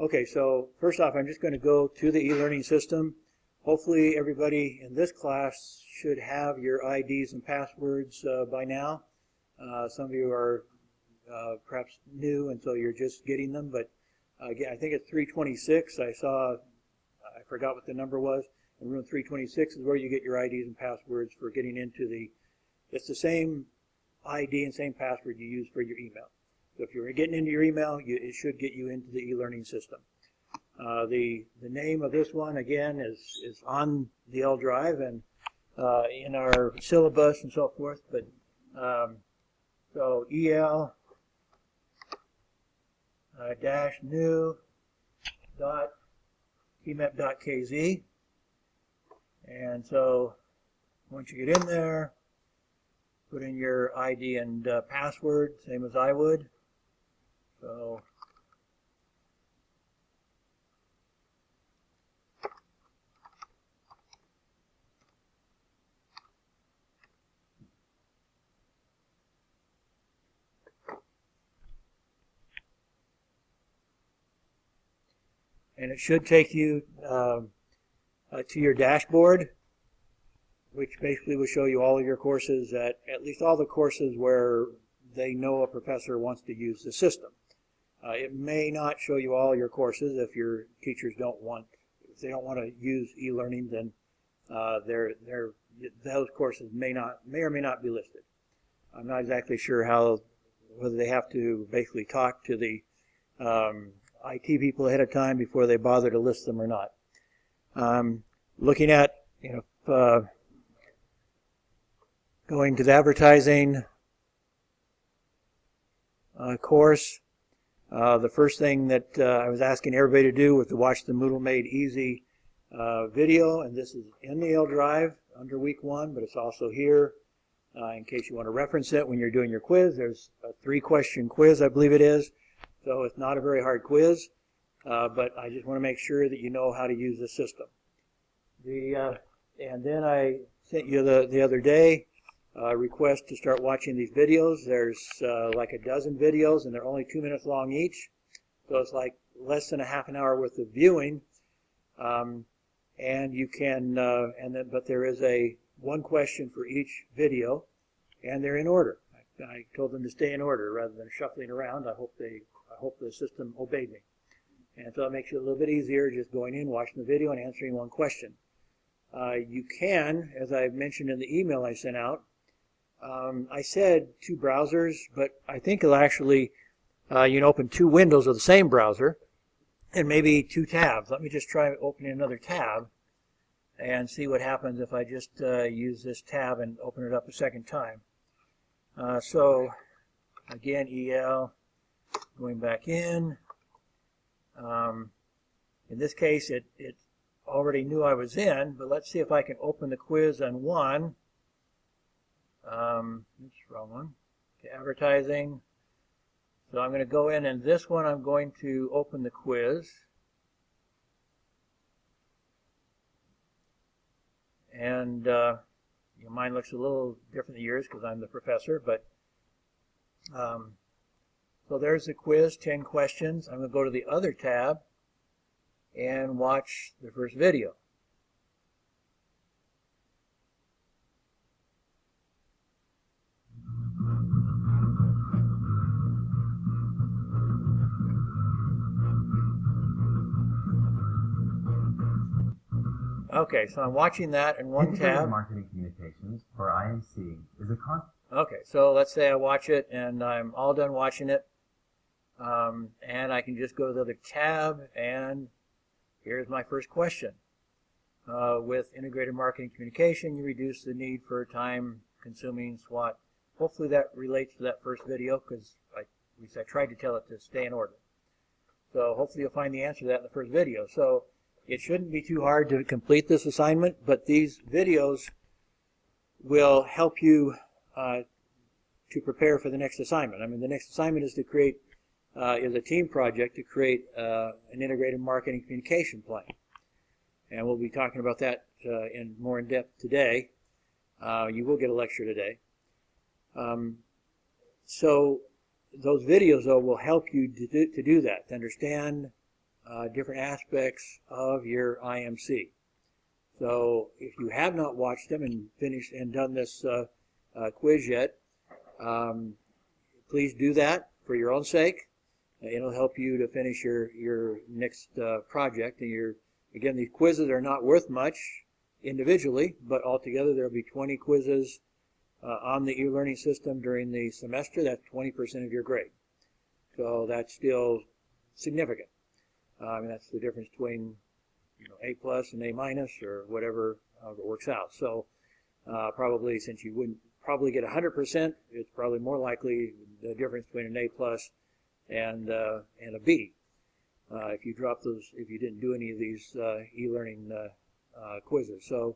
Okay, so first off, I'm just going to go to the e-learning system. Hopefully everybody in this class should have your IDs and passwords by now. Some of you are perhaps new, and so you're just getting them, but again, I think it's 326. I forgot what the number was. In room 326 is where you get your IDs and passwords for getting into it's the same ID and same password you use for your email. So if you're getting into your email, it should get you into the e-learning system. The name of this one, again, is on the L drive and in our syllabus and so forth. But so EL -new dot KIMEP.kz. And so once you get in there, put in your ID and password, same as I would. So and it should take you to your dashboard, which basically will show you all of your courses, at least all the courses where they know a professor wants to use the system. It may not show you all your courses if your teachers if they don't want to use e-learning, then those courses may or may not be listed. I'm not exactly sure whether they have to basically talk to the IT people ahead of time before they bother to list them or not. Looking at, going to the advertising course, the first thing that I was asking everybody to do was to watch the Moodle Made Easy video, and this is in the L drive under week 1, but it's also here in case you want to reference it when you're doing your quiz. There's a 3-question quiz, I believe it is, so it's not a very hard quiz, but I just want to make sure that you know how to use the system. And then I sent you the other day request to start watching these videos. There's like a dozen videos, and they're only 2 minutes long each, so it's like less than a half an hour worth of viewing. And you can, but there is one question for each video, and they're in order. I told them to stay in order rather than shuffling around. I hope the system obeyed me, and so it makes it a little bit easier just going in, watching the video, and answering one question. You can, as I mentioned in the email I sent out, I said 2 browsers, but I think it'll actually, you can open 2 windows of the same browser and maybe 2 tabs. Let me just try opening another tab and see what happens if I just use this tab and open it up a second time. So again, EL, going back in. In this case, it already knew I was in, but let's see if I can open the quiz on one. Oops, wrong one. Okay, advertising. So I'm going to go in, and this one I'm going to open the quiz. And mine looks a little different than yours because I'm the professor, but so there's the quiz, 10 questions. I'm going to go to the other tab and watch the first video. Okay, so I'm watching that in one tab. Marketing Communications, or IMC, is a concept. Okay, so let's say I watch it and I'm all done watching it, and I can just go to the other tab, and here's my first question. With integrated marketing communication, you reduce the need for time-consuming SWOT. Hopefully that relates to that first video, because I tried to tell it to stay in order. So hopefully you'll find the answer to that in the first video. So it shouldn't be too hard to complete this assignment, but these videos will help you to prepare for the next assignment. I mean, the next assignment is to create, is a team project to create an integrated marketing communication plan. And we'll be talking about that more in depth today. You will get a lecture today. So those videos, though, will help you to do that, to understand different aspects of your IMC. So if you have not watched them and finished and done this quiz yet, please do that for your own sake. It'll help you to finish your next project. And again, these quizzes are not worth much individually, but altogether there will be 20 quizzes on the e-learning system during the semester. That's 20% of your grade. So that's still significant. That's the difference between A plus and A minus or whatever it works out. So probably, since you wouldn't probably get 100%, it's probably more likely the difference between an A plus and a B. If you drop those, if you didn't do any of these e-learning quizzes. So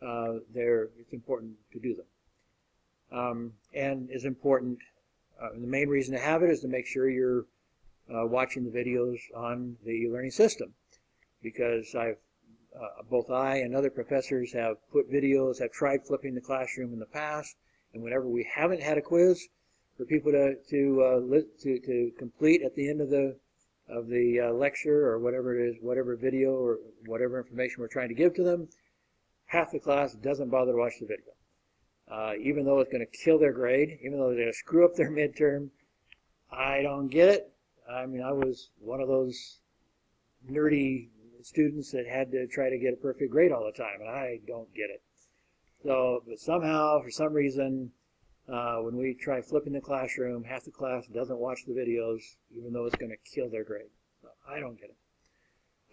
it's important to do them. And it's important, the main reason to have it is to make sure you're watching the videos on the e-learning system, because both I and other professors have put videos, have tried flipping the classroom in the past, and whenever we haven't had a quiz for people to complete at the end of the lecture or whatever it is, whatever video or whatever information we're trying to give to them, half the class doesn't bother to watch the video. Even though it's going to kill their grade, even though they're going to screw up their midterm. I don't get it. I was one of those nerdy students that had to try to get a perfect grade all the time, and I don't get it. So, but somehow, for some reason, when we try flipping the classroom, half the class doesn't watch the videos, even though it's going to kill their grade. So I don't get it.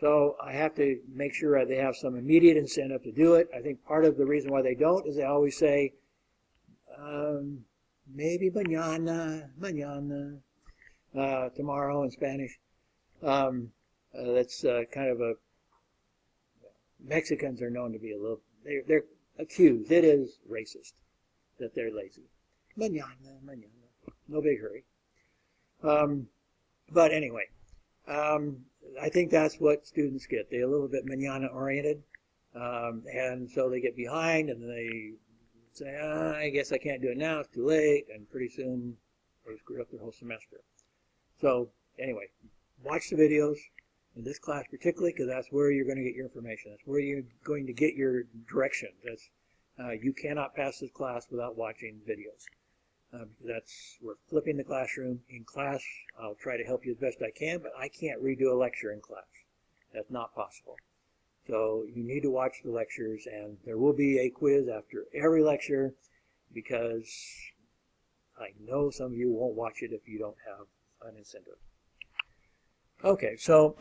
So I have to make sure they have some immediate incentive to do it. I think part of the reason why they don't is they always say, maybe mañana, tomorrow in Spanish. That's kind of Mexicans are known to be a little, they're accused, it is racist, that they're lazy. Mañana. No big hurry. But anyway, I think that's what students get. They're a little bit mañana oriented, and so they get behind and they say, I guess I can't do it now, it's too late, and pretty soon they screw up their whole semester. So anyway, watch the videos in this class particularly, because that's where you're going to get your information. That's where you're going to get your direction. You cannot pass this class without watching videos. We're flipping the classroom. In class, I'll try to help you as best I can, but I can't redo a lecture in class. That's not possible. So you need to watch the lectures, and there will be a quiz after every lecture, because I know some of you won't watch it if you don't have an incentive. Okay, so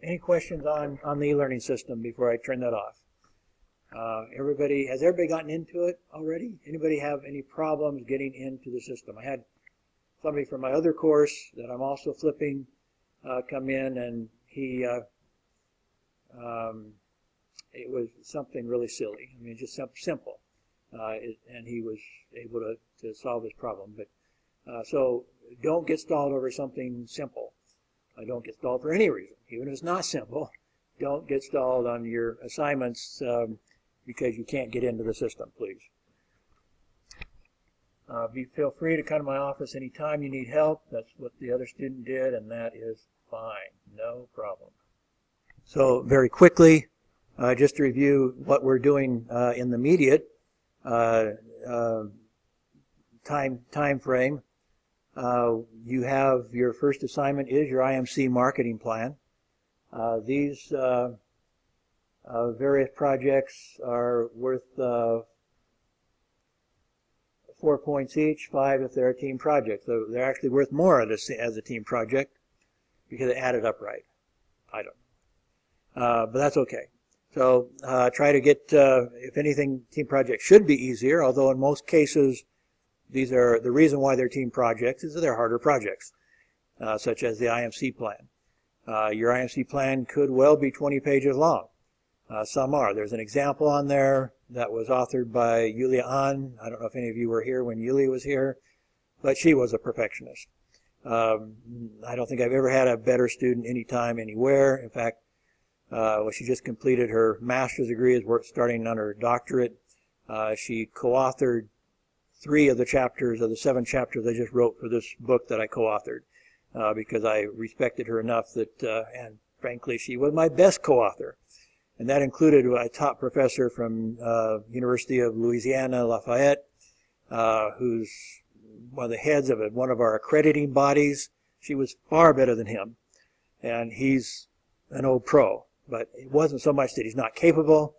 any questions on the e-learning system before I turn that off? Has everybody gotten into it already? Anybody have any problems getting into the system? I had somebody from my other course that I'm also flipping come in, and it was something really silly. Just something simple, and he was able to solve this problem. But so don't get stalled over something simple. Don't get stalled for any reason, even if it's not simple. Don't get stalled on your assignments because you can't get into the system, please. Feel free to come to my office anytime you need help. That's what the other student did, and that is fine. No problem. So very quickly, just to review what we're doing in the immediate time frame. You have your first assignment is your IMC marketing plan. These various projects are worth 4 points each, 5 if they're a team project. So they're actually worth more as a team project because it added up right. I don't know. But that's okay. So try to get, if anything, team projects should be easier, although in most cases, the reason why they're team projects is that they're harder projects, such as the IMC plan. Your IMC plan could well be 20 pages long. Some are. There's an example on there that was authored by Yulia An. I don't know if any of you were here when Yulia was here, but she was a perfectionist. I don't think I've ever had a better student anytime, anywhere. In fact, she just completed her master's degree, is starting on her doctorate. She co-authored 3 of the chapters of the 7 chapters I just wrote for this book that I co-authored. because I respected her enough that, and frankly, she was my best co-author. And that included a top professor from University of Louisiana, Lafayette, who's one of the heads of one of our accrediting bodies. She was far better than him, and he's an old pro. But it wasn't so much that he's not capable.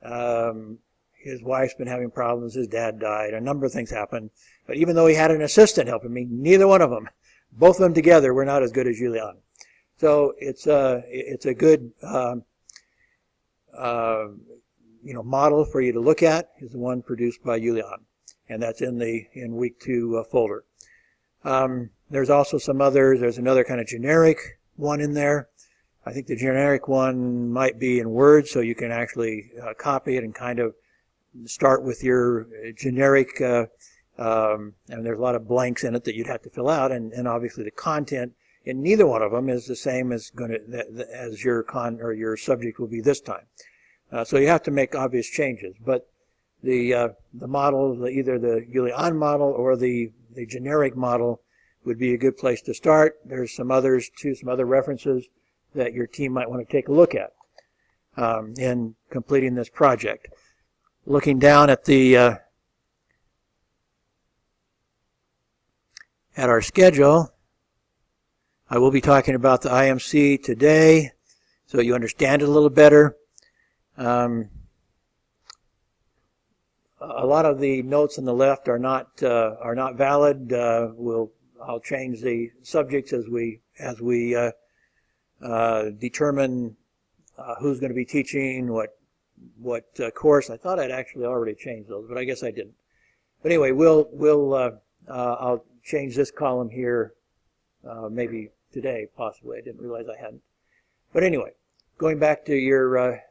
His wife's been having problems. His dad died. A number of things happened. But even though he had an assistant helping me, neither one of them, both of them together, were not as good as Julian. So it's a good model for you to look at. Is the one produced by Julian, and that's in week 2 folder. There's also some others. There's another kind of generic one in there. I think the generic one might be in Word, so you can actually copy it and kind of start with your generic, and there's a lot of blanks in it that you'd have to fill out, and obviously the content in neither one of them is the same as your subject will be this time. So you have to make obvious changes, but the model, either the Julian model or the generic model, would be a good place to start. There's some others too, some other references that your team might want to take a look at in completing this project. Looking down at our schedule, I will be talking about the IMC today, so you understand it a little better. A lot of the notes on the left are not valid. I'll change the subjects as we determine who's going to be teaching what course. I thought I'd actually already changed those, but I guess I didn't. But anyway, I'll change this column here maybe today, possibly. I didn't realize I hadn't. But anyway, going back to your,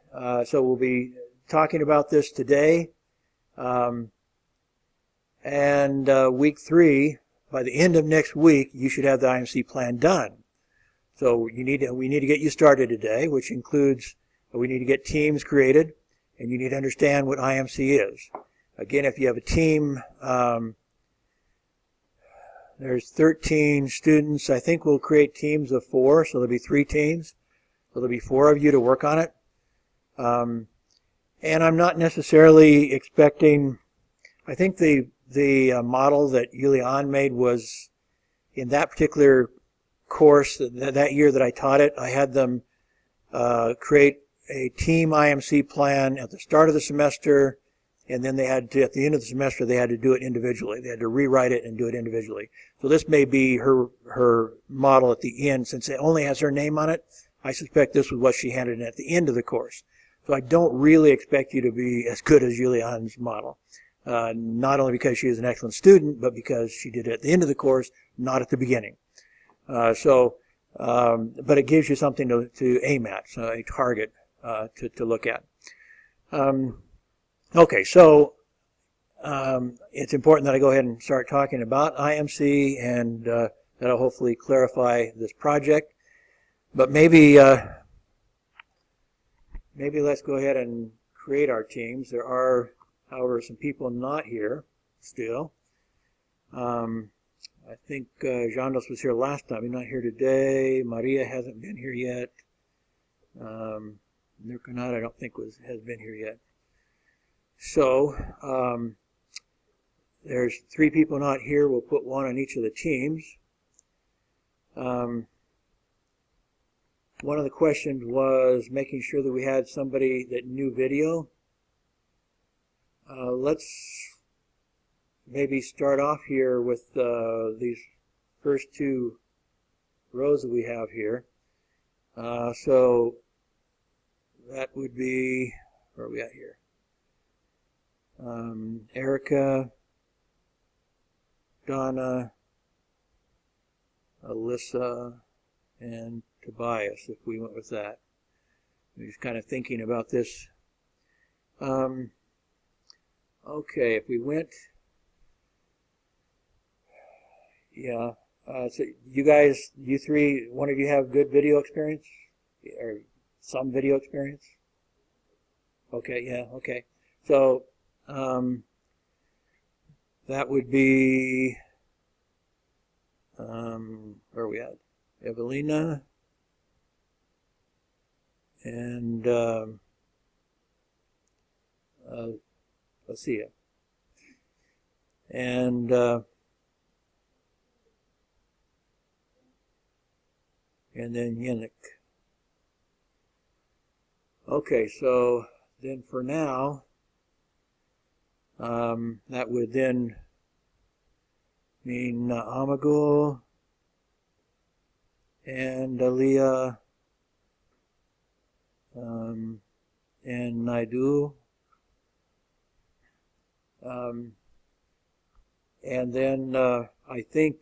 so we'll be talking about this today. And week 3, by the end of next week, you should have the IMC plan done. So we need to get you started today, which includes we need to get teams created, and you need to understand what IMC is. Again, if you have a team, there's 13 students. I think we'll create teams of 4, so there'll be 3 teams. So there'll be 4 of you to work on it. And I'm not necessarily expecting, I think the model that Julian made was in that particular course, that year that I taught it, I had them create a team IMC plan at the start of the semester, and then they had to, at the end of the semester, they had to do it individually. They had to rewrite it and do it individually. So this may be her model at the end. Since it only has her name on it, I suspect this was what she handed in at the end of the course. So I don't really expect you to be as good as Julian's model. Not only because she is an excellent student, but because she did it at the end of the course, not at the beginning. But it gives you something to aim at, so a target to look at. Okay, so it's important that I go ahead and start talking about IMC, and that'll hopefully clarify this project. But maybe let's go ahead and create our teams. There are, however, some people not here still. I think Jandos was here last time. He's not here today. Maria hasn't been here yet. Nurkanat, I don't think has been here yet. So there's 3 people not here. We'll put 1 on each of the teams. One of the questions was making sure that we had somebody that knew video. Let's maybe start off here with these first 2 rows that we have here. So that would be, where are we at here? Erica, Donna, Alyssa, and Tobias, if we went with that. I'm just kind of thinking about this. Okay, if we went, yeah. So you guys, you 3, one of you have good video experience? Or some video experience? Okay, yeah, okay. So that would be where are we at? Evelina and Lucia. And then Yannick. Okay, so then for now, that would then mean Amagul and Aliyah and Naidu. And then I think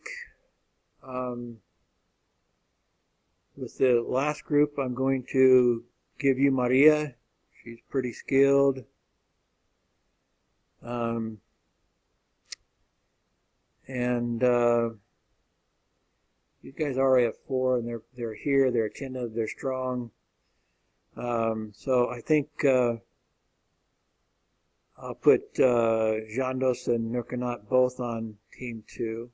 with the last group, I'm going to give you Maria. She's pretty skilled. And you guys already have 4, and they're here, they're attentive, they're strong. So I think I'll put Jandos and Nurkanat both on team 2.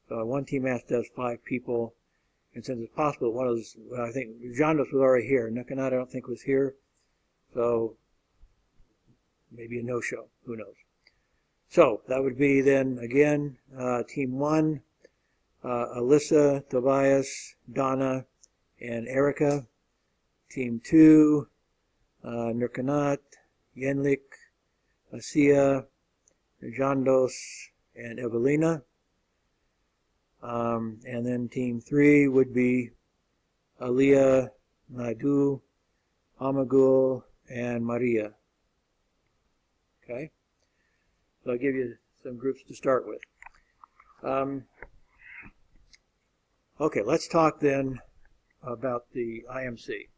So one team has to have 5 people, and since it's possible, one of those, I think Jandos was already here. Nurkanat I don't think was here, so maybe a no-show. Who knows? So that would be then again team 1, Alyssa, Tobias, Donna, and Erica. Team 2, Nurkanat, Yenlik, Asia, Jandos, and Evelina. And then team 3 would be Aliyah, Naidu, Amagul, and Maria. Okay? So I'll give you some groups to start with. Okay, let's talk then about the IMC.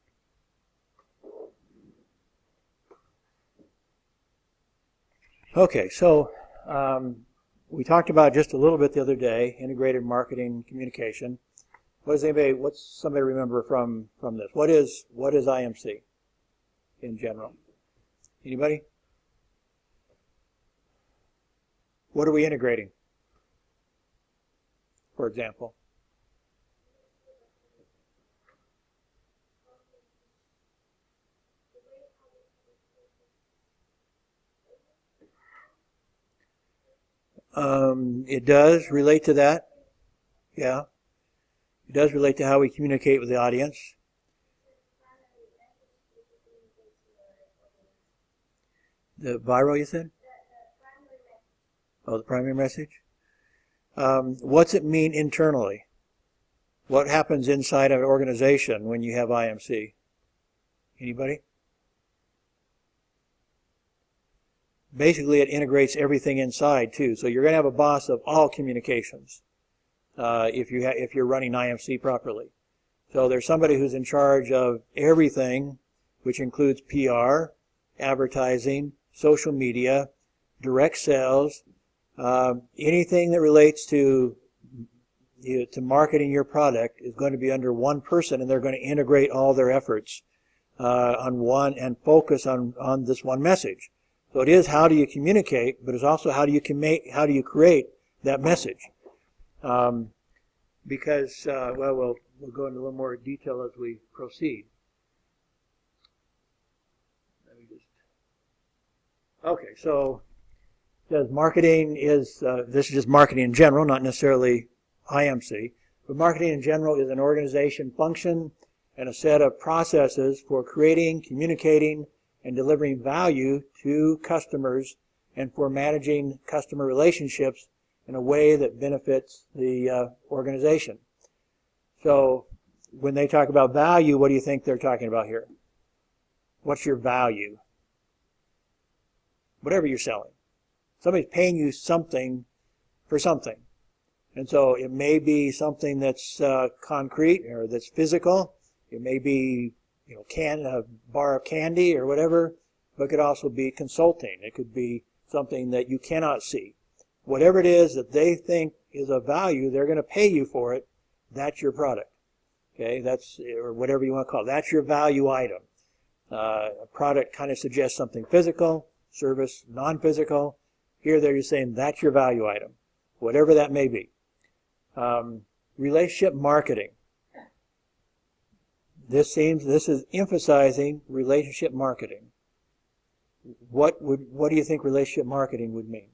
Okay, so we talked about just a little bit the other day, integrated marketing communication. What's somebody remember from this? What is IMC in general? Anybody? What are we integrating, for example? It does relate to that. Yeah. It does relate to how we communicate with the audience. The viral, you said? Oh, the primary message? What's it mean internally? What happens inside an organization when you have IMC? Anybody? Basically, it integrates everything inside too. So you're going to have a boss of all communications if you're running IMC properly. So there's somebody who's in charge of everything, which includes PR, advertising, social media, direct sales, anything that relates to marketing your product is going to be under one person, and they're going to integrate all their efforts on one and focus on this one message. So it is how do you communicate, but it's also how do you create that message. Because we'll go into a little more detail as we proceed. Okay, so says marketing is this is just marketing in general, not necessarily IMC, but marketing in general is an organization function and a set of processes for creating, communicating, and delivering value to customers and for managing customer relationships in a way that benefits the organization. So when they talk about value, what do you think they're talking about here? What's your value? Whatever you're selling. Somebody's paying you something for something. And so it may be something that's concrete or that's physical. It may be a bar of candy or whatever, but it could also be consulting. It could be something that you cannot see. Whatever it is that they think is of value, they're going to pay you for it. That's your product. Okay, or whatever you want to call it. That's your value item. A product kind of suggests something physical, service non-physical, Here they're just saying that's your value item, whatever that may be. Relationship marketing. This is emphasizing relationship marketing. What do you think relationship marketing would mean?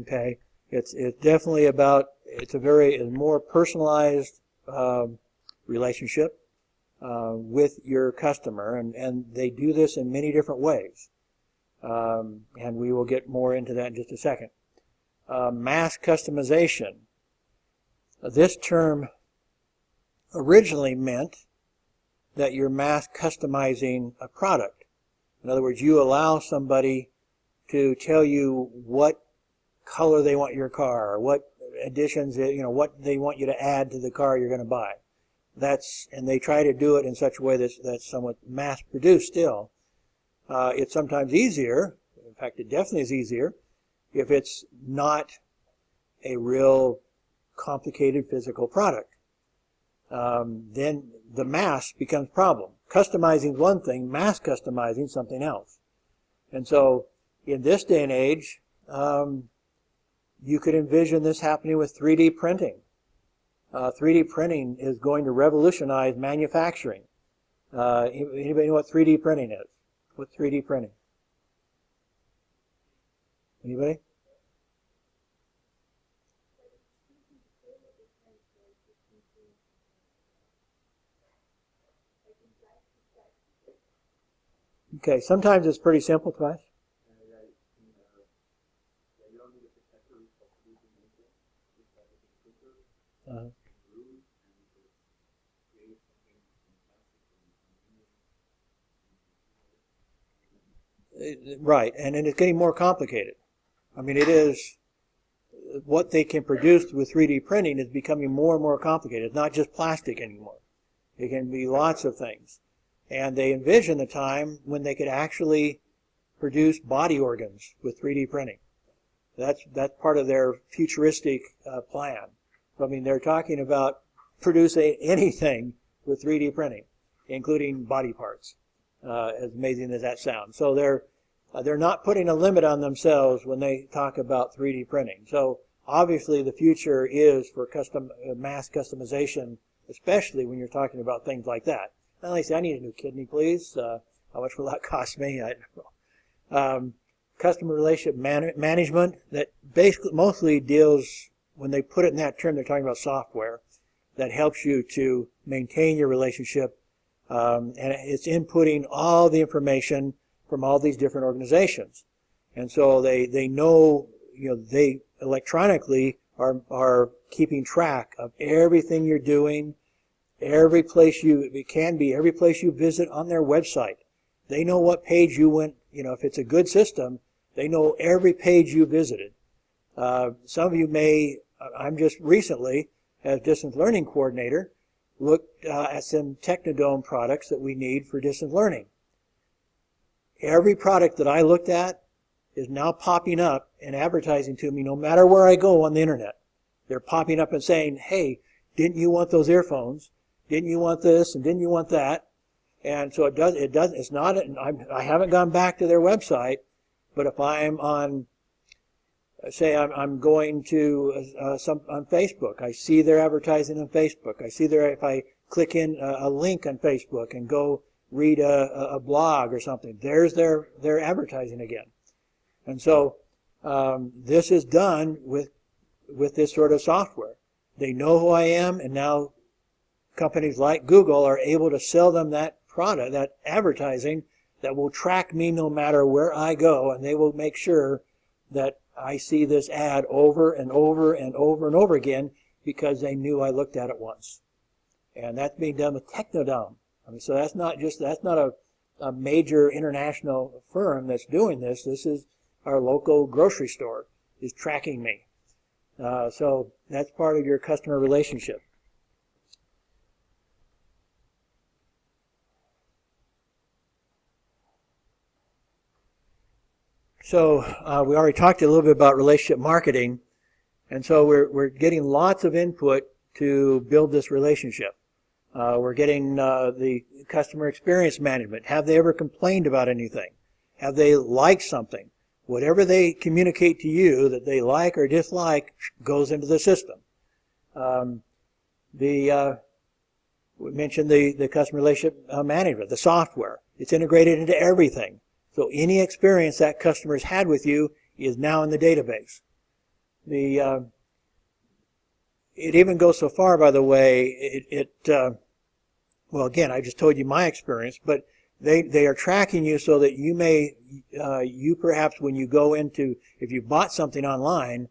Okay, it's definitely about, it's a more personalized relationship with your customer, and they do this in many different ways, and we will get more into that in just a second. Mass customization. This term originally meant that you're mass customizing a product. In other words, you allow somebody to tell you what color they want your car, or what additions, what they want you to add to the car you're going to buy. And they try to do it in such a way that's somewhat mass produced still. It's sometimes easier, in fact it definitely is easier, if it's not a real complicated physical product. Then the mass becomes a problem. Customizing one thing, mass customizing something else. And so in this day and age, you could envision this happening with 3D printing. 3D printing is going to revolutionize manufacturing. Anybody know what 3D printing is? What's 3D printing? Anybody? Okay, sometimes it's pretty simple to us. Right, and it's getting more complicated. I mean, it is, what they can produce with 3D printing is becoming more and more complicated. It's not just plastic anymore. It can be lots of things. And they envision the time when they could actually produce body organs with 3D printing. That's part of their futuristic plan. I mean, they're talking about producing anything with 3D printing, including body parts, as amazing as that sounds. So they're not putting a limit on themselves when they talk about 3D printing. So obviously the future is for mass customization, especially when you're talking about things like that. And they say, I need a new kidney, please. How much will that cost me? I don't know. Customer relationship management, that basically mostly deals, when they put it in that term, they're talking about software that helps you to maintain your relationship, and it's inputting all the information from all these different organizations. And so they know, they electronically are keeping track of everything you're doing, every place every place you visit on their website. They know what page you went, if it's a good system, they know every page you visited. Some of you may, I'm just recently, as distance learning coordinator, looked at some Technodome products that we need for distance learning. Every product that I looked at is now popping up and advertising to me no matter where I go on the internet. They're popping up and saying, hey, didn't you want those earphones? Didn't you want this? And didn't you want that? And so it's not, I haven't gone back to their website, but if I'm on, say I'm going to on Facebook, I see their advertising on Facebook. I see if I click in a link on Facebook and go read a blog or something, there's their advertising again. And so this is done with this sort of software. They know who I am, and now companies like Google are able to sell them that product, that advertising, that will track me no matter where I go, and they will make sure that I see this ad over and over and over and over again because they knew I looked at it once. And that's being done with Technodome. I mean, so that's not a major international firm that's doing this. This is our local grocery store is tracking me. So that's part of your customer relationship. So we already talked a little bit about relationship marketing, and so we're getting lots of input to build this relationship. We're getting the customer experience management. Have they ever complained about anything? Have they liked something? Whatever they communicate to you that they like or dislike goes into the system. We mentioned the customer relationship management, the software. It's integrated into everything. So any experience that customer's had with you is now in the database. It even goes so far, by the way, well, again, I just told you my experience, but they are tracking you so that you perhaps when you go into, if you bought something online,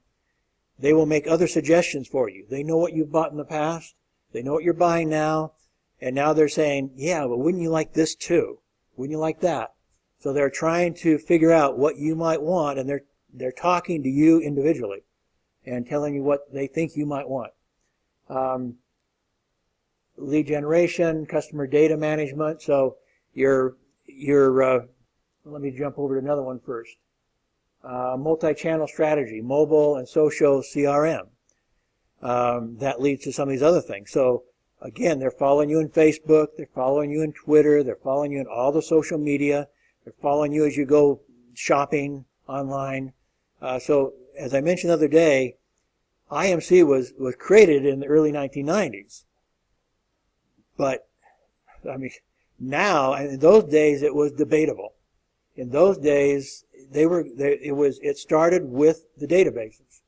they will make other suggestions for you. They know what you've bought in the past. They know what you're buying now. And now they're saying, yeah, but wouldn't you like this too? Wouldn't you like that? So they're trying to figure out what you might want, and they're talking to you individually and telling you what they think you might want. Lead generation, customer data management. So let me jump over to another one first. Multi-channel strategy, mobile and social CRM. That leads to some of these other things. So again, they're following you in Facebook, they're following you in Twitter, they're following you in all the social media, they're following you as you go shopping online. So as I mentioned the other day, IMC was created in the early 1990s. But, I mean, now, in those days, it was debatable. In those days, it started with the databases.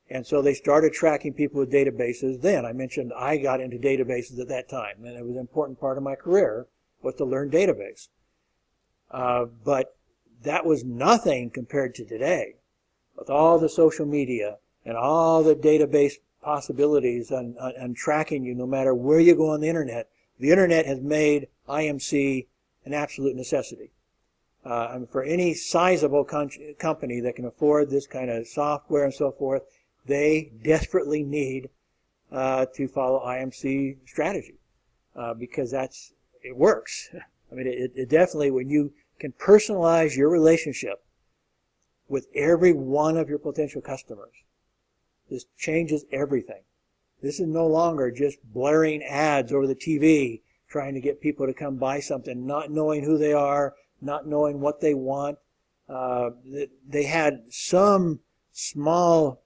And so they started tracking people with databases then. I mentioned I got into databases at that time, and it was an important part of my career was to learn database. But that was nothing compared to today. With all the social media and all the database possibilities and tracking you no matter where you go on the internet has made IMC an absolute necessity. For any sizable company that can afford this kind of software and so forth, they desperately need to follow IMC strategy because it works. I mean, it definitely, when you can personalize your relationship with every one of your potential customers, this changes everything. This is no longer just blaring ads over the TV trying to get people to come buy something, not knowing who they are, not knowing what they want. They had some small,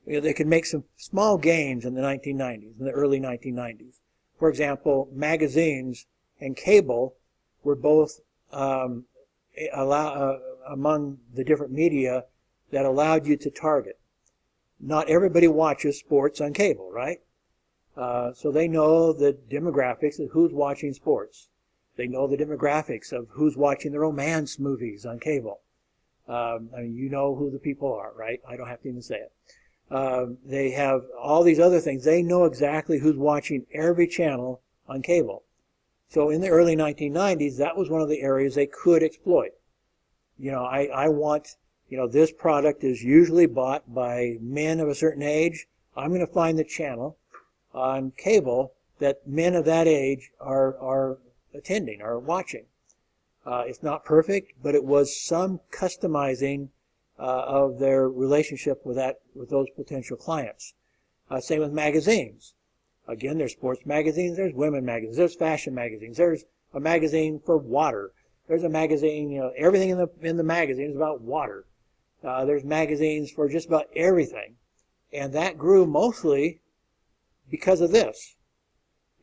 they could make some small gains in the 1990s, in the early 1990s. For example, magazines and cable were both among the different media that allowed you to target. Not everybody watches sports on cable, right? So they know the demographics of who's watching sports. They know the demographics of who's watching the romance movies on cable. I mean, you know who the people are, right? I don't have to even say it. They have all these other things. They know exactly who's watching every channel on cable. So in the early 1990s, that was one of the areas they could exploit. You know, I want, you know, this product is usually bought by men of a certain age. I'm going to find the channel on cable that men of that age are attending, are watching. It's not perfect, but it was some customizing of their relationship with those potential clients. Same with magazines. Again, there's sports magazines, there's women magazines, there's fashion magazines, there's a magazine for water. There's a magazine, you know, everything in the magazine is about water. There's magazines for just about everything. And that grew mostly because of this,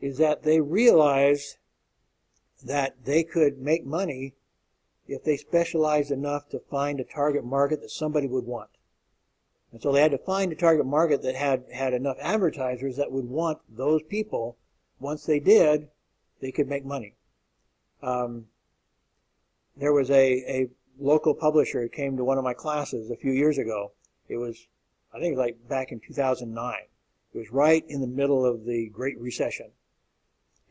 is that they realized that they could make money if they specialized enough to find a target market that somebody would want. And so they had to find a target market that had enough advertisers that would want those people. Once they did, they could make money. There was a local publisher who came to one of my classes a few years ago. It was, I think, like back in 2009. It was right in the middle of the Great Recession.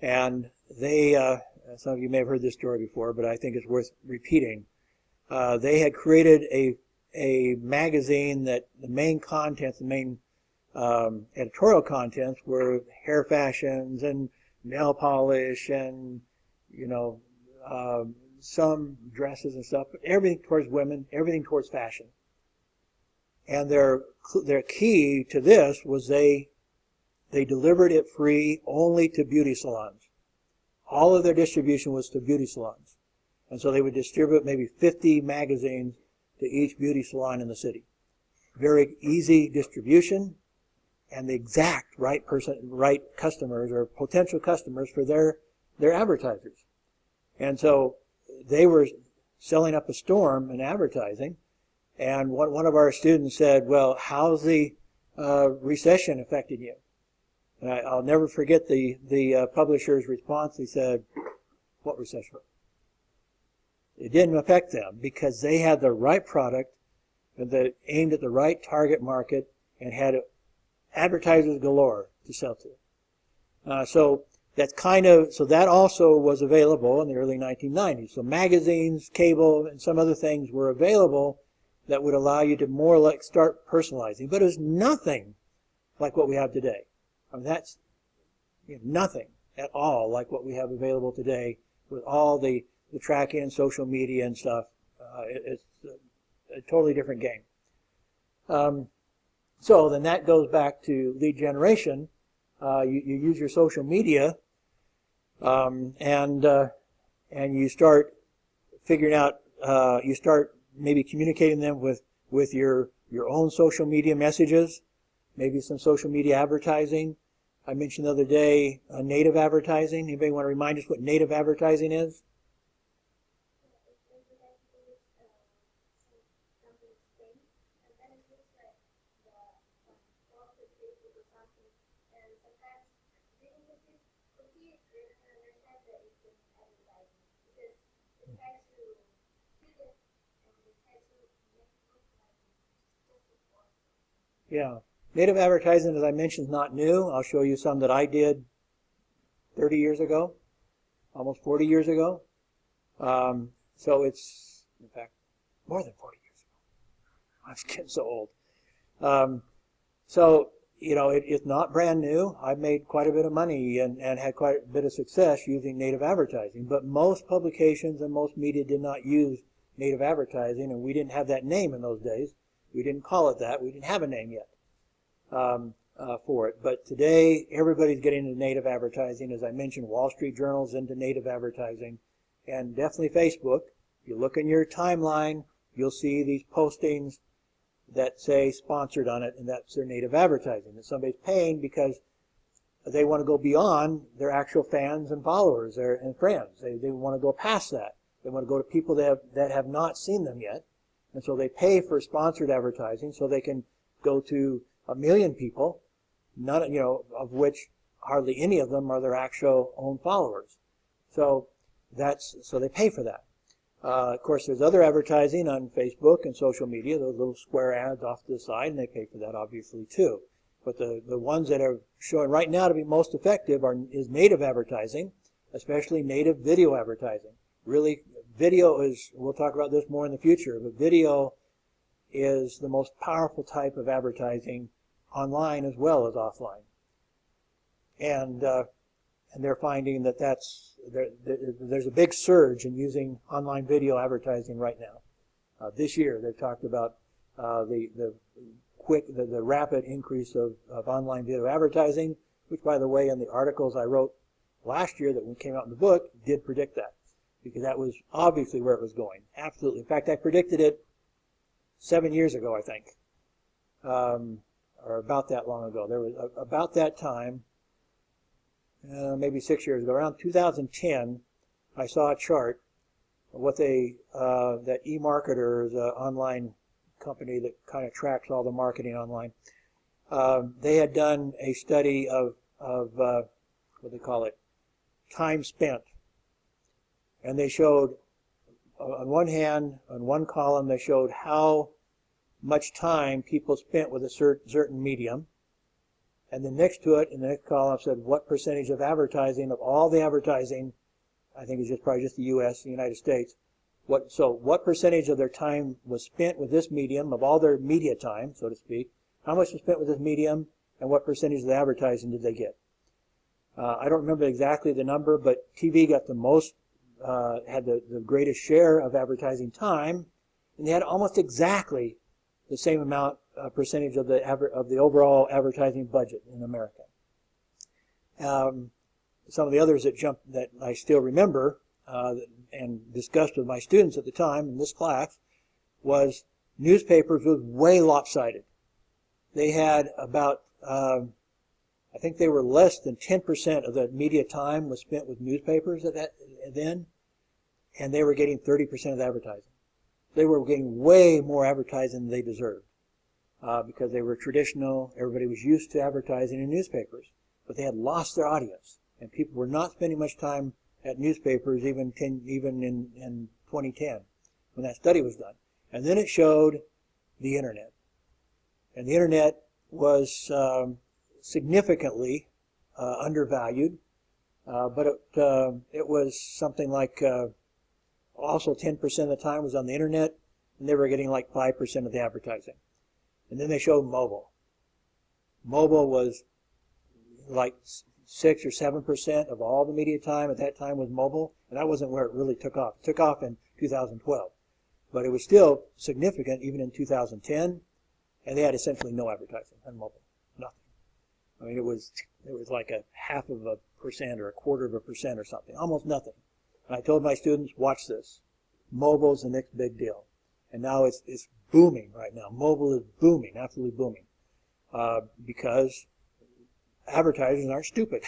And they, some of you may have heard this story before, but I think it's worth repeating. They had created a magazine that the main contents, the main editorial contents were hair fashions and nail polish and, you know, some dresses and stuff, but everything towards women, everything towards fashion. And their key to this was they delivered it free only to beauty salons. All of their distribution was to beauty salons. And so they would distribute maybe 50 magazines to each beauty salon in the city. Very easy distribution, and the exact right customers or potential customers for their advertisers. And so they were selling up a storm in advertising. And one of our students said, well, how's the recession affected you? And I'll never forget the publisher's response. He said, what recession? It didn't affect them because they had the right product that aimed at the right target market and had advertisers galore to sell to. So that also was available in the early 1990s. So magazines, cable, and some other things were available that would allow you to more like start personalizing. But it was nothing like what we have today. I mean, that's nothing at all like what we have available today with all the tracking and social media and stuff. It's a totally different game. So then that goes back to lead generation. You use your social media, and you start figuring out. You start maybe communicating them with your own social media messages, maybe some social media advertising. I mentioned the other day native advertising. Anybody want to remind us what native advertising is? Yeah. Native advertising, as I mentioned, is not new. I'll show you some that I did 30 years ago, almost 40 years ago. So it's, in fact, more than 40 years ago. I'm getting so old. So, it's not brand new. I've made quite a bit of money and had quite a bit of success using native advertising. But most publications and most media did not use native advertising, and we didn't have that name in those days. We didn't call it that. We didn't have a name yet for it. But today, everybody's getting into native advertising. As I mentioned, Wall Street Journal's into native advertising, and definitely Facebook. If you look in your timeline, you'll see these postings that say sponsored on it, and that's their native advertising. That somebody's paying because they want to go beyond their actual fans and followers and friends. They want to go past that. They want to go to people that have not seen them yet. And so they pay for sponsored advertising so they can go to 1 million people, none, of which hardly any of them are their actual own followers. So they pay for that. Of course, there's other advertising on Facebook and social media, those little square ads off to the side, and they pay for that obviously too. But the ones that are showing right now to be most effective is native advertising, especially native video advertising. Really, video is, we'll talk about this more in the future, but video is the most powerful type of advertising online as well as offline. And they're finding that there's a big surge in using online video advertising right now. This year, they've talked about the rapid increase of online video advertising, which, by the way, in the articles I wrote last year that came out in the book, did predict that. Because that was obviously where it was going. Absolutely. In fact, I predicted it 7 years ago, I think, or about that long ago. There was about that time, maybe 6 years ago, around 2010, I saw a chart of what that eMarketer is an online company that kind of tracks all the marketing online. They had done a study of what they call it, time spent. And they showed, on one hand, on one column, they showed how much time people spent with a certain medium. And then next to it, in the next column, said what percentage of advertising, of all the advertising, I think it's probably just the U.S., the United States, what percentage of their time was spent with this medium, of all their media time, so to speak, how much was spent with this medium, and what percentage of the advertising did they get? I don't remember exactly the number, but TV got the most had the greatest share of advertising time, and they had almost exactly the same amount percentage of the overall advertising budget in America. Some of the others that I still remember and discussed with my students at the time in this class was newspapers was way lopsided. They had about I think they were less than 10% of the media time was spent with newspapers then, and they were getting 30% of the advertising. They were getting way more advertising than they deserved because they were traditional. Everybody was used to advertising in newspapers, but they had lost their audience, and people were not spending much time at newspapers even in 2010 when that study was done. And then it showed the internet, and the internet was significantly undervalued, but it was something like also 10% of the time was on the internet, and they were getting like 5% of the advertising. And then they showed mobile. Mobile was like 6 or 7% of all the media time at that time was mobile, and that wasn't where it really took off. It took off in 2012, but it was still significant even in 2010, and they had essentially no advertising on mobile, nothing. I mean, it was like a 0.5% or 0.25% or something, almost nothing. And I told my students, watch this. Mobile's the next big deal. And now it's booming right now. Mobile is booming, absolutely booming, because advertisers aren't stupid.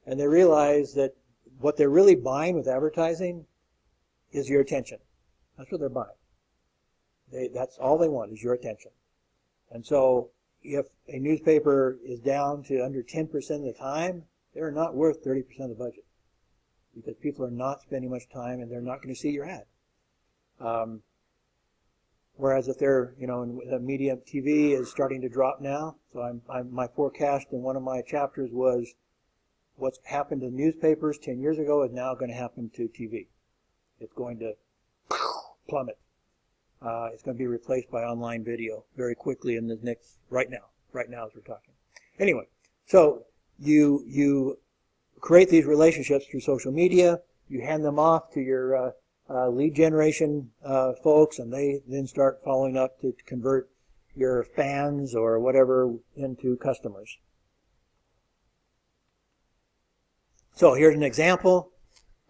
And they realize that what they're really buying with advertising is your attention. That's what they're buying. That's all they want is your attention. And so if a newspaper is down to under 10% of the time, they're not worth 30% of the budget because people are not spending much time and they're not going to see your ad. Whereas if they're, the media TV is starting to drop now. So my forecast in one of my chapters was what's happened to newspapers 10 years ago is now going to happen to TV. It's going to plummet. It's going to be replaced by online video very quickly in the right now as we're talking. Anyway, so you create these relationships through social media. You hand them off to your lead generation folks, and they then start following up to convert your fans or whatever into customers. So here's an example.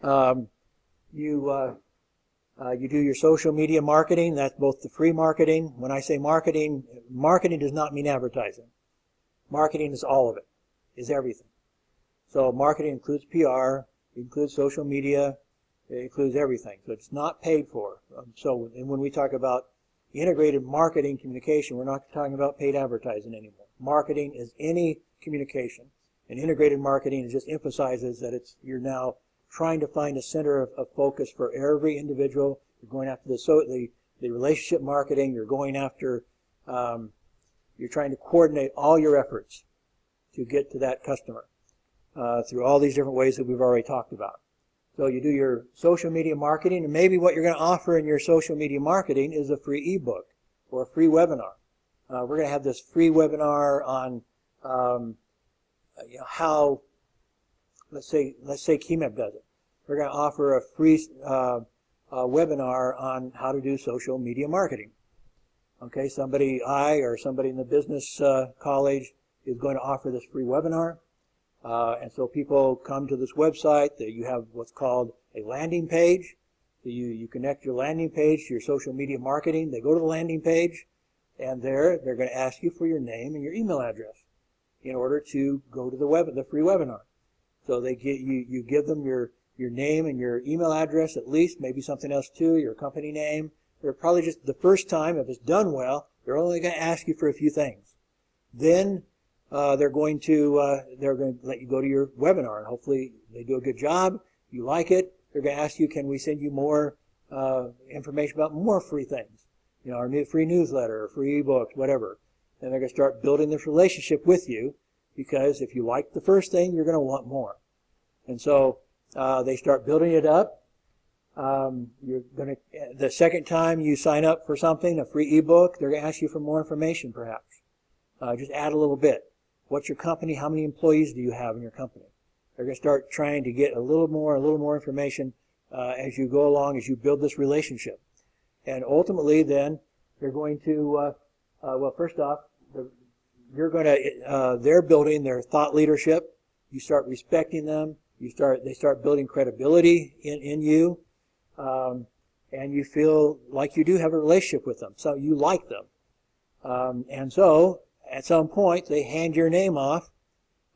You do your social media marketing. That's both the free marketing. When I say marketing does not mean advertising. Marketing is all of it, is everything. So marketing includes PR, it includes social media, it includes everything. So it's not paid for. So when we talk about integrated marketing communication, we're not talking about paid advertising anymore. Marketing is any communication. And integrated marketing just emphasizes that you're now trying to find a center of focus for every individual. You're going after the relationship marketing. You're going after, you're trying to coordinate all your efforts to get to that customer through all these different ways that we've already talked about. So you do your social media marketing, and maybe what you're going to offer in your social media marketing is a free ebook or a free webinar. We're going to have this free webinar on how, let's say KIMEP does it. We're going to offer a free webinar on how to do social media marketing. Okay, somebody in the business college is going to offer this free webinar. And so people come to this website that you have what's called a landing page. So you connect your landing page to your social media marketing. They go to the landing page, and they're going to ask you for your name and your email address in order to go to the free webinar. So you give them your name and your email address at least, maybe something else too, your company name. They're probably just the first time, if it's done well, they're only going to ask you for a few things. Then they're going to let you go to your webinar, and hopefully they do a good job. You like it. They're going to ask you, can we send you more information about more free things? Our new free newsletter, free ebooks, whatever. And they're going to start building this relationship with you, because if you like the first thing, you're going to want more. And so they start building it up. The second time you sign up for something, a free ebook, they're going to ask you for more information, perhaps. Just add a little bit. What's your company? How many employees do you have in your company? They're going to start trying to get a little more information as you go along, as you build this relationship. And ultimately then they're going to, well, first off, they're building their thought leadership. You start respecting them. They start building credibility in you. And you feel like you do have a relationship with them. So you like them. And so at some point they hand your name off.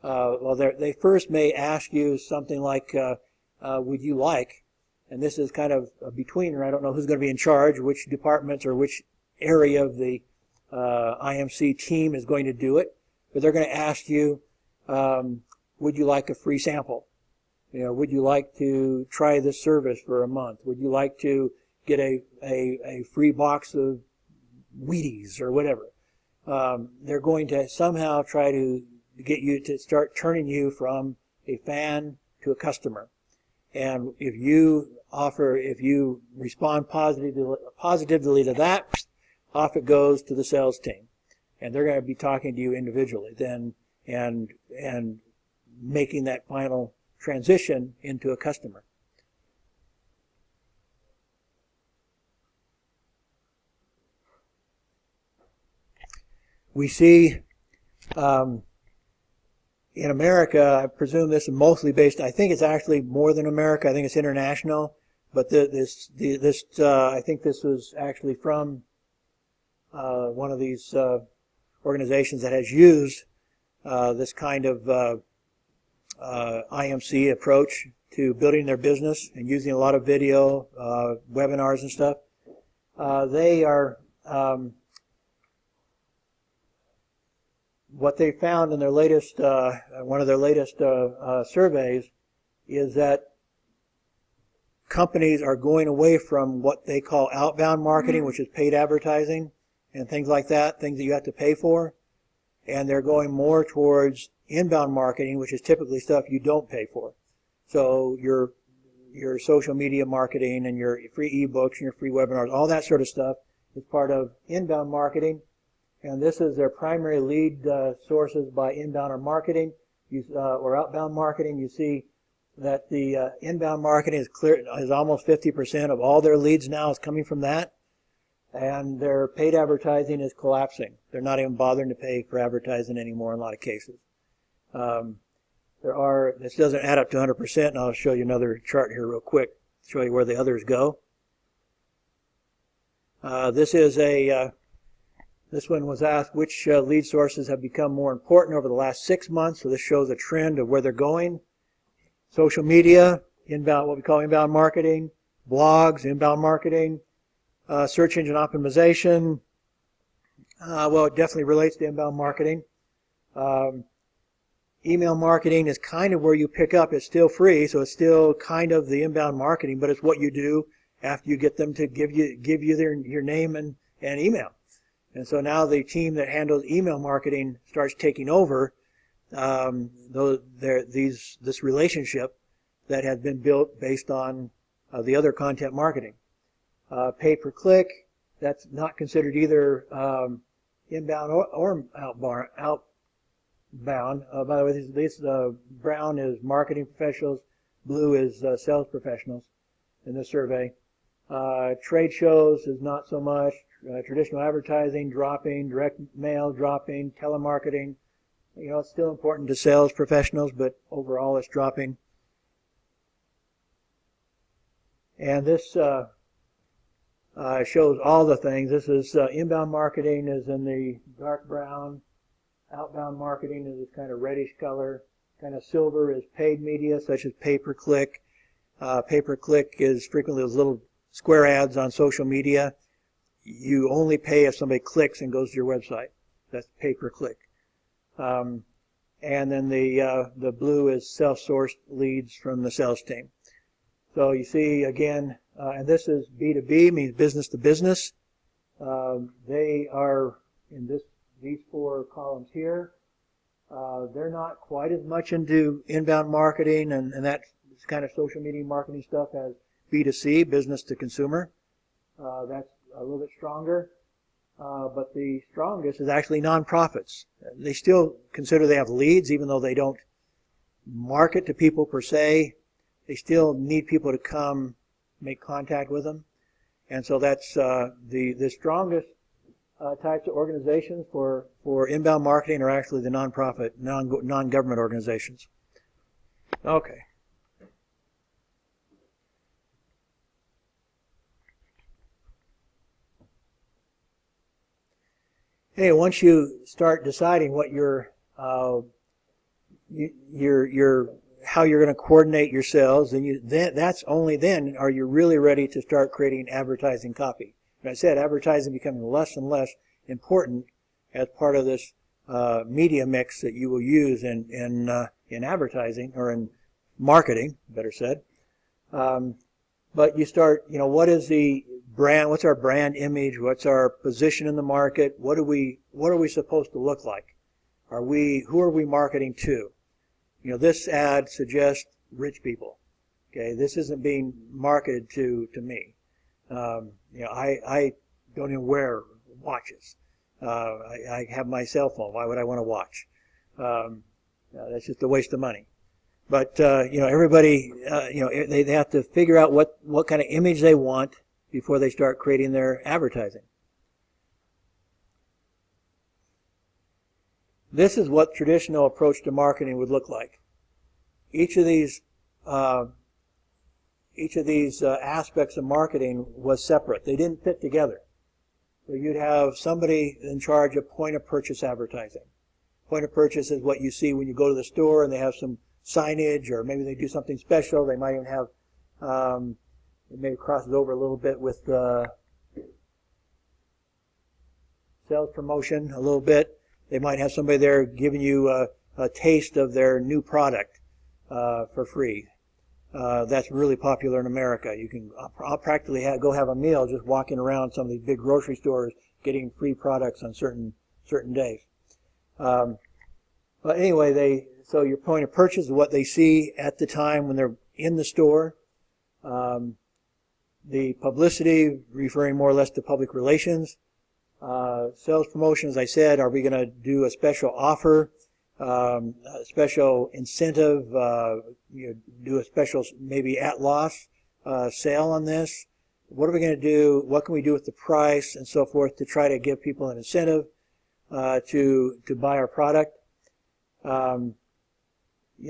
Well, they first may ask you something like, would you like, and this is kind of a betweener. I don't know who's going to be in charge, which departments or which area of the IMC team is going to do it, but they're going to ask you, would you like a free sample? Would you like to try this service for a month? Would you like to get a free box of Wheaties or whatever? They're going to somehow try to get you to start turning you from a fan to a customer. And if you respond positively to that, off it goes to the sales team. And they're going to be talking to you individually then and making that final transition into a customer. We see in America, I presume this is mostly based, I think it's actually more than America, I think it's international, but I think this was actually from one of these organizations that has used this kind of IMC approach to building their business and using a lot of video, webinars and stuff. They are what they found in their latest, one of their latest surveys is that companies are going away from what they call outbound marketing, which is paid advertising and things like that, things that you have to pay for, and they're going more towards inbound marketing, which is typically stuff you don't pay for. So your social media marketing and your free ebooks and your free webinars, all that sort of stuff is part of inbound marketing. And this is their primary lead sources by inbound or marketing or outbound marketing. You see that the inbound marketing is almost 50% of all their leads now is coming from that. And their paid advertising is collapsing. They're not even bothering to pay for advertising anymore in a lot of cases. This doesn't add up to 100%, and I'll show you another chart here real quick to show you where the others go. This one was asked which lead sources have become more important over the last 6 months. So this shows a trend of where they're going. Social media, inbound, what we call inbound marketing, blogs, inbound marketing, search engine optimization. Well, it definitely relates to inbound marketing. Email marketing is kind of where you pick up. It's still free, so it's still kind of the inbound marketing, but it's what you do after you get them to give you your name and email. And so now the team that handles email marketing starts taking over this relationship that had been built based on the other content marketing. Pay-per-click, that's not considered either inbound or outbound. By the way, this brown is marketing professionals, blue is sales professionals in this survey. Trade shows is not so much. Traditional advertising dropping, direct mail dropping, telemarketing. It's still important to sales professionals, but overall it's dropping. And this shows all the things. This is inbound marketing is in the dark brown. Outbound marketing is this kind of reddish color. Kind of silver is paid media, such as pay-per-click. Pay-per-click is frequently those little square ads on social media. You only pay if somebody clicks and goes to your website. That's pay-per-click. And then the blue is self-sourced leads from the sales team. So you see again, and this is B2B, means business to business. They are in these four columns here. They're not quite as much into inbound marketing and that kind of social media marketing stuff as B2C, business to consumer. That's a little bit stronger. But the strongest is actually nonprofits. They still consider they have leads, even though they don't market to people per se. They still need people to come make contact with them. And so that's the strongest types of organizations for inbound marketing are actually the nonprofit, non-government organizations. Okay. Hey, once you start deciding what how you're going to coordinate your sales, then that's only then are you really ready to start creating advertising copy. And I said advertising becoming less and less important as part of this media mix that you will use in advertising or in marketing, better said. But you start, what is the brand? What's our brand image? What's our position in the market? What are we supposed to look like? Who are we marketing to? This ad suggests rich people. Okay, this isn't being marketed to me. I don't even wear watches. I have my cell phone. Why would I want to watch? That's just a waste of money. But everybody, they have to figure out what kind of image they want before they start creating their advertising. This is what traditional approach to marketing would look like. Each of these aspects of marketing was separate. They didn't fit together. So you'd have somebody in charge of point of purchase advertising. Point of purchase is what you see when you go to the store and they have some signage, or maybe they do something special. They might even have, it maybe crosses over a little bit with sales promotion a little bit. They might have somebody there giving you a taste of their new product for free. That's really popular in America. You can I'll practically go have a meal just walking around some of these big grocery stores getting free products on certain days. But anyway, so your point of purchase is what they see at the time when they're in the store. The publicity referring more or less to public relations. Sales promotion, as I said, are we going to do a special offer, a special incentive, do a special maybe at loss sale on this? What are we going to do? What can we do with the price and so forth to try to give people an incentive to buy our product? In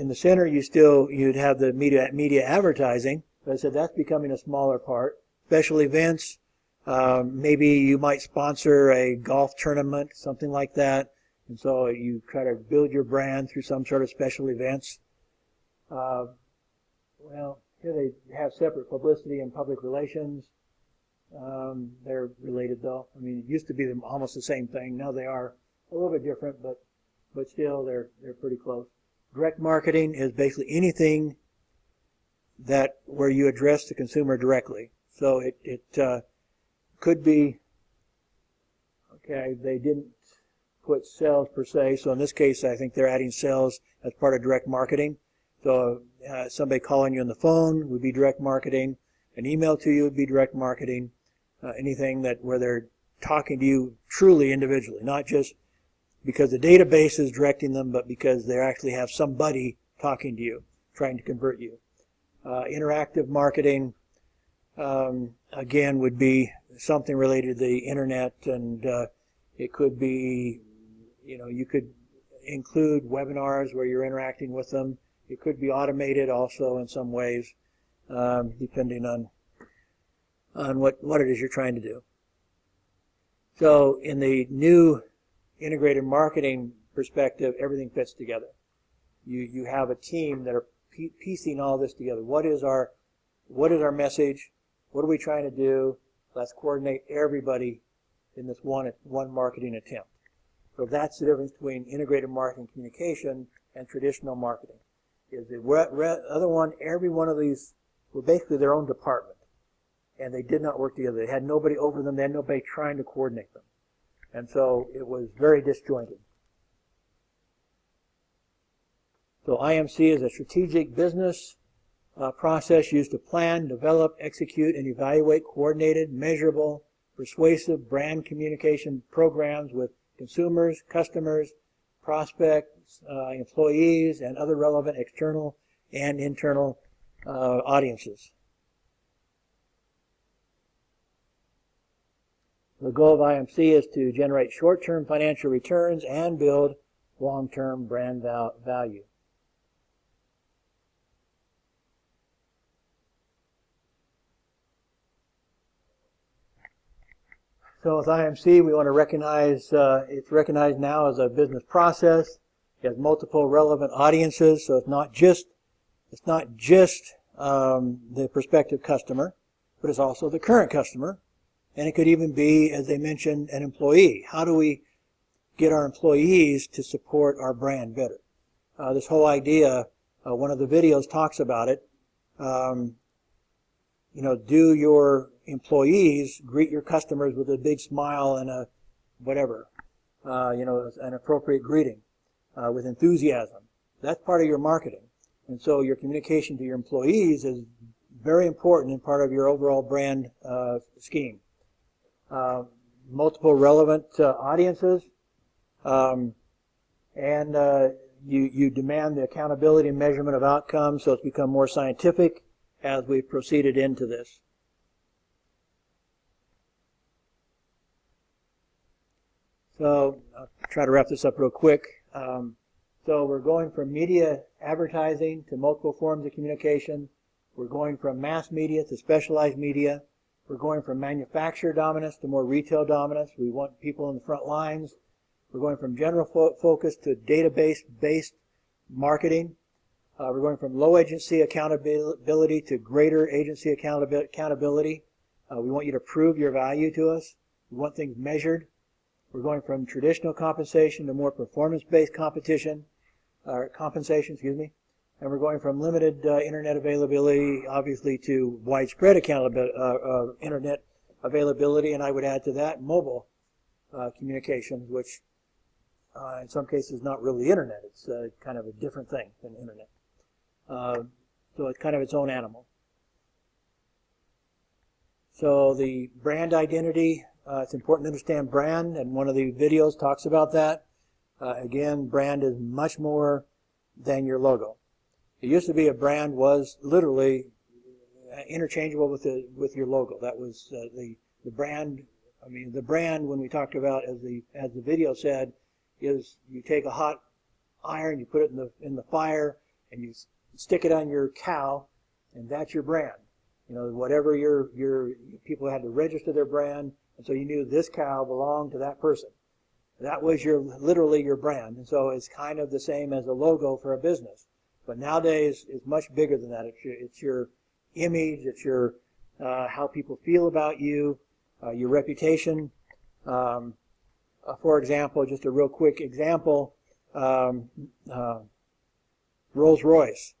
the center, you'd have the media advertising. But I said that's becoming a smaller part. Special events. Maybe you might sponsor a golf tournament, something like that. And so you try to build your brand through some sort of special events. Well, here they have separate publicity and public relations. They're related, though. I mean, it used to be almost the same thing. Now they are a little bit different, but still they're pretty close. Direct marketing is basically anything where you address the consumer directly. So it could be, okay, they didn't put sales per se, so in this case I think they're adding sales as part of direct marketing. So somebody calling you on the phone would be direct marketing. An email to you would be direct marketing. Anything where they're talking to you truly individually, not just because the database is directing them, but because they actually have somebody talking to you, trying to convert you. Interactive marketing, again, would be something related to the internet, and it could be, you could include webinars where you're interacting with them. It could be automated also in some ways, depending on what it is you're trying to do. So in the new integrated marketing perspective, everything fits together. You have a team that are piecing all this together. What is our message? What are we trying to do? Let's coordinate everybody in this one marketing attempt. So that's the difference between integrated marketing communication and traditional marketing. Is the other one, every one of these were basically their own department, and they did not work together. They had nobody over them. They had nobody trying to coordinate them. And so it was very disjointed. So IMC is a strategic business process used to plan, develop, execute, and evaluate coordinated, measurable, persuasive brand communication programs with consumers, customers, prospects, employees, and other relevant external and internal audiences. The goal of IMC is to generate short-term financial returns and build long-term brand value. So with IMC, we want to recognize, it's recognized now as a business process. It has multiple relevant audiences, so it's not just the prospective customer, but it's also the current customer. And it could even be, as they mentioned, an employee. How do we get our employees to support our brand better? This whole idea, one of the videos talks about it. Do your employees greet your customers with a big smile and a whatever, an appropriate greeting with enthusiasm. That's part of your marketing. And so your communication to your employees is very important and part of your overall brand scheme. Multiple relevant audiences, and you demand the accountability and measurement of outcomes, so it's become more scientific as we've proceeded into this. So I'll try to wrap this up real quick. So we're going from media advertising to multiple forms of communication. We're going from mass media to specialized media. We're going from manufacturer dominance to more retail dominance. We want people in the front lines. We're going from general focus to database-based marketing. We're going from low agency accountability to greater agency accountability. We want you to prove your value to us. We want things measured. We're going from traditional compensation to more performance-based compensation, and we're going from limited internet availability, obviously, to widespread internet availability, and I would add to that mobile communications, which in some cases is not really internet. It's kind of a different thing than internet. So it's kind of its own animal. So the brand identity, it's important to understand brand, and one of the videos talks about that. Again, brand is much more than your logo. It used to be a brand was literally interchangeable with your logo. That was the brand. I mean, the brand, when we talked about, as the video said, is you take a hot iron, you put it in the fire, and you stick it on your cow, and that's your brand. Whatever your people had to register their brand, and so you knew this cow belonged to that person. That was literally your brand, and so it's kind of the same as a logo for a business. But nowadays, it's much bigger than that. It's your image, it's your how people feel about you, your reputation. For example, just a real quick example, Rolls-Royce,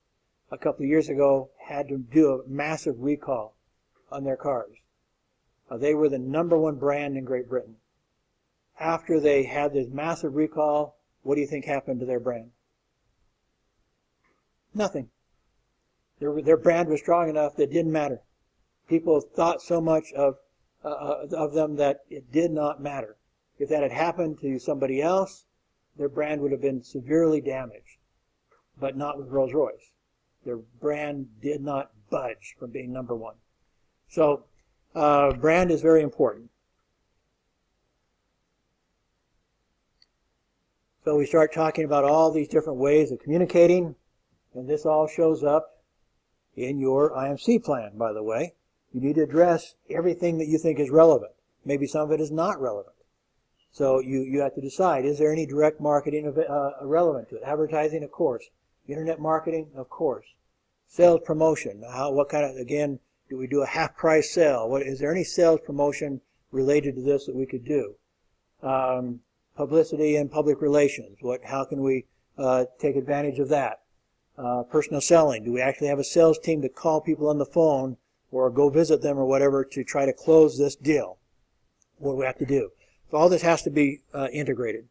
a couple of years ago, had to do a massive recall on their cars. They were the #1 brand in Great Britain. After they had this massive recall, what do you think happened to their brand? Nothing. Their brand was strong enough that it didn't matter. People thought so much of them that it did not matter. If that had happened to somebody else, their brand would have been severely damaged, but not with Rolls-Royce. Their brand did not budge from being #1. So brand is very important. So we start talking about all these different ways of communicating, and this all shows up in your IMC plan, by the way. You need to address everything that you think is relevant. Maybe some of it is not relevant. So you have to decide, is there any direct marketing relevant to it? Advertising, of course. Internet marketing, of course. Sales promotion. What kind of, again, do we do a half-price sale? Is there any sales promotion related to this that we could do? Publicity and public relations. How can we take advantage of that? Personal selling. Do we actually have a sales team to call people on the phone or go visit them or whatever to try to close this deal? What do we have to do? So all this has to be integrated.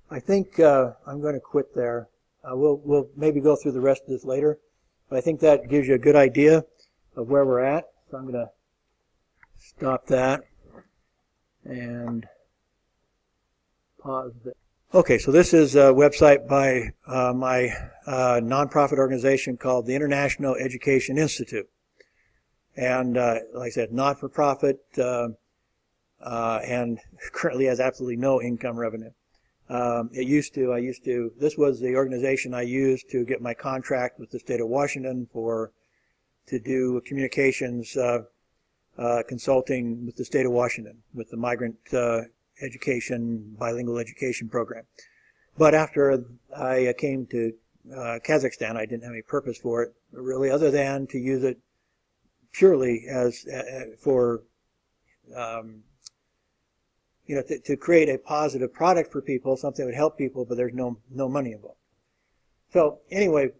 I think I'm going to quit there. We'll maybe go through the rest of this later, but I think that gives you a good idea of where we're at. So I'm going to stop that and pause it. Okay, so this is a website by my nonprofit organization called the International Education Institute. And like I said, not-for-profit, and currently has absolutely no income revenue. This was the organization I used to get my contract with the state of Washington to do communications consulting with the state of Washington, with the migrant bilingual education program. But after I came to Kazakhstan, I didn't have any purpose for it, really, other than to use it purely as for to create a positive product for people, something that would help people, but there's no money involved. So anyway,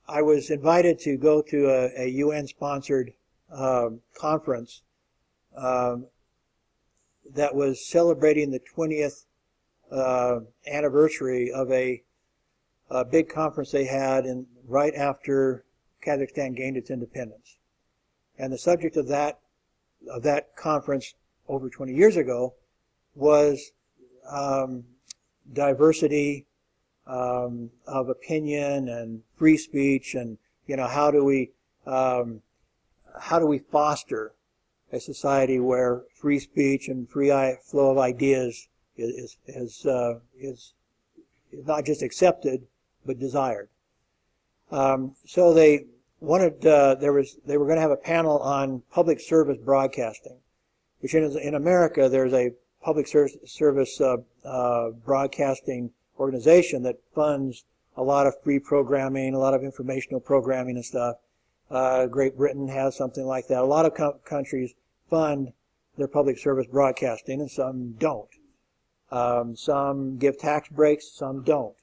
I was invited to go to a UN-sponsored conference that was celebrating the 20th anniversary of a big conference they had right after Kazakhstan gained its independence. And the subject of that conference over 20 years ago was diversity of opinion and free speech, and how do we foster a society where free speech and free flow of ideas is not just accepted but desired. So they wanted they were going to have a panel on public service broadcasting, which in America there's a public service broadcasting organization that funds a lot of free programming, a lot of informational programming and stuff. Great Britain has something like that. A lot of countries fund their public service broadcasting, and some don't. Some give tax breaks, some don't.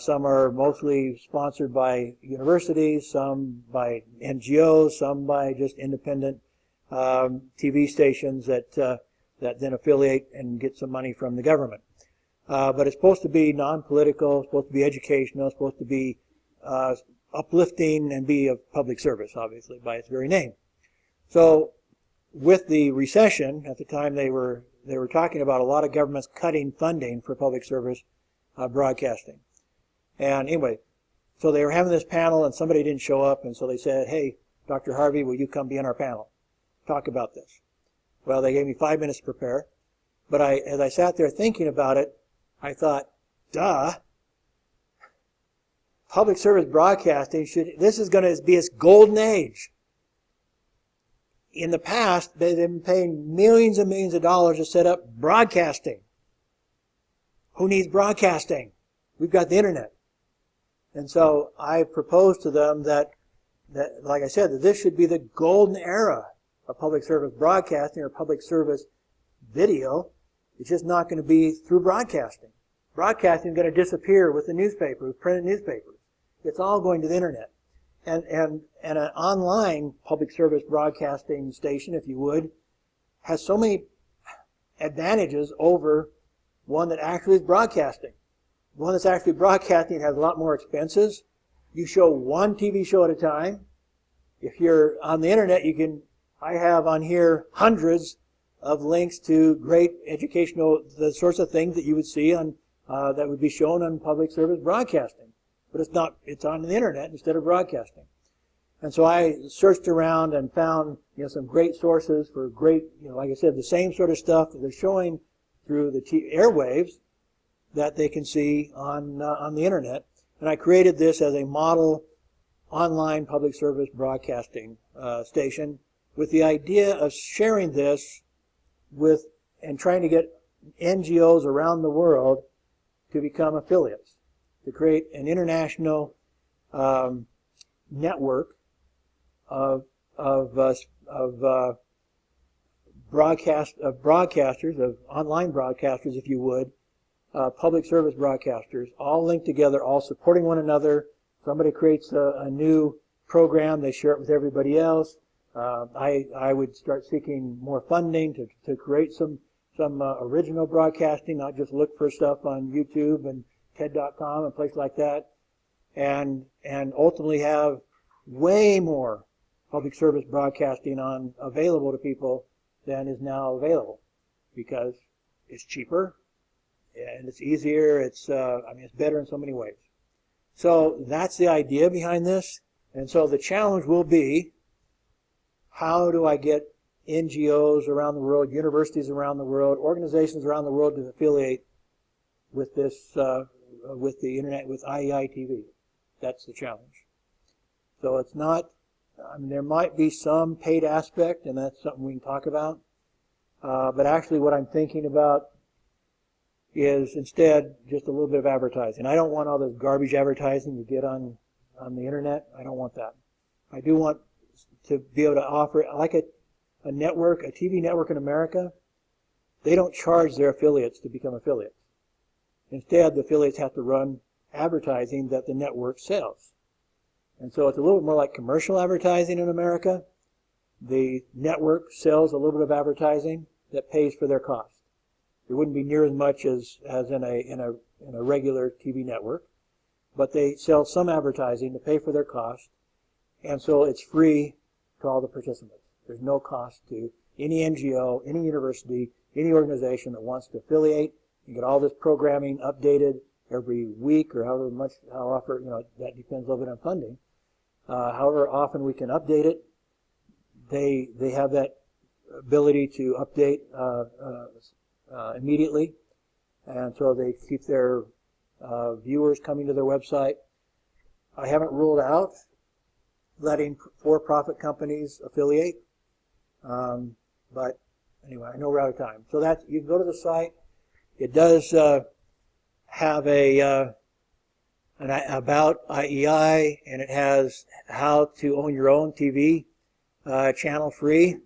Some are mostly sponsored by universities, some by NGOs, some by just independent TV stations that then affiliate and get some money from the government. But it's supposed to be non-political, it's supposed to be educational, it's supposed to be uplifting and be of public service, obviously, by its very name. So with the recession, at the time they were talking about a lot of governments cutting funding for public service broadcasting. And anyway, so they were having this panel and somebody didn't show up, and so they said, "Hey, Dr. Harvey, will you come be on our panel? Talk about this." Well, they gave me 5 minutes to prepare, but as I sat there thinking about it, I thought, duh, public service broadcasting this is going to be its golden age. In the past, they've been paying millions and millions of dollars to set up broadcasting. Who needs broadcasting? We've got the internet. And so I proposed to them that like I said, that this should be the golden era of public service broadcasting or public service video. It's just not going to be through broadcasting. Broadcasting is going to disappear with the newspaper, with printed newspapers. It's all going to the internet. And an online public service broadcasting station, if you would, has so many advantages over one that actually is broadcasting. One that's actually broadcasting has a lot more expenses. You show one TV show at a time. If you're on the internet, I have on here hundreds of links to great educational, the sorts of things that you would see on, that would be shown on public service broadcasting. But it's on the internet instead of broadcasting. And so I searched around and found, some great sources for great, like I said, the same sort of stuff that they're showing through the airwaves that they can see on the internet. And I created this as a model online public service broadcasting station with the idea of sharing this and trying to get NGOs around the world to become affiliates, to create an international network of broadcasters, of online broadcasters, if you would, public service broadcasters, all linked together, all supporting one another. Somebody creates a new program, they share it with everybody else. I would start seeking more funding to create some original broadcasting, not just look for stuff on YouTube and TED.com and places like that, and ultimately have way more public service broadcasting available to people than is now available, because it's cheaper and it's easier. It's I mean, it's better in so many ways. So that's the idea behind this. And so the challenge will be, how do I get NGOs around the world, universities around the world, organizations around the world to affiliate with this, with the internet, with IEI TV? That's the challenge. So it's not, I mean, there might be some paid aspect, and that's something we can talk about. But actually what I'm thinking about is instead just a little bit of advertising. I don't want all this garbage advertising you get on the internet. I don't want that. I do want to be able to offer, like a network, a TV network in America, they don't charge their affiliates to become affiliates. Instead, the affiliates have to run advertising that the network sells. And so it's a little bit more like commercial advertising in America. The network sells a little bit of advertising that pays for their cost. It wouldn't be near as much as in a regular TV network, but they sell some advertising to pay for their cost, and so it's free to all the participants. There's no cost to any NGO, any university, any organization that wants to affiliate and get all this programming updated every week or however much, how often, that depends a little bit on funding. However often we can update it, they have that ability to update immediately, and so they keep their viewers coming to their website. I haven't ruled out letting for-profit companies affiliate, but anyway, I know we're out of time. So that you can go to the site. It does have an about IEI, and it has how to own your own TV channel free,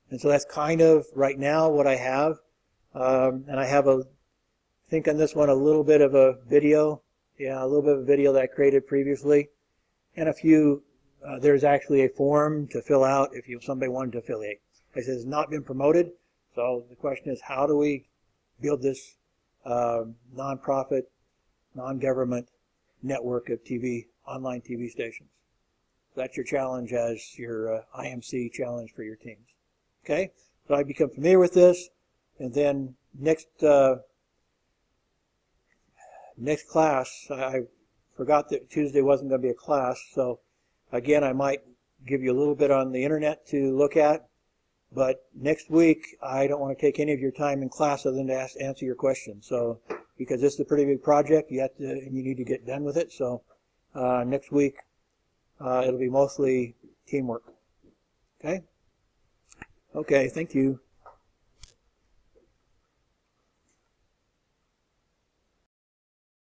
and so that's kind of right now what I have. And I have I think on this one, a little bit of a video. Yeah, a little bit of a video that I created previously. And a few, there's actually a form to fill out if somebody wanted to affiliate. Like I said, it's not been promoted. So the question is, how do we build this nonprofit, non-government network of online TV stations? That's your challenge as your IMC challenge for your teams. Okay? So I become familiar with this. And then next class, I forgot that Tuesday wasn't going to be a class. So again, I might give you a little bit on the internet to look at. But next week, I don't want to take any of your time in class other than to answer your questions. So because this is a pretty big project, you need to get done with it. So next week, it'll be mostly teamwork. Okay? Okay, thank you.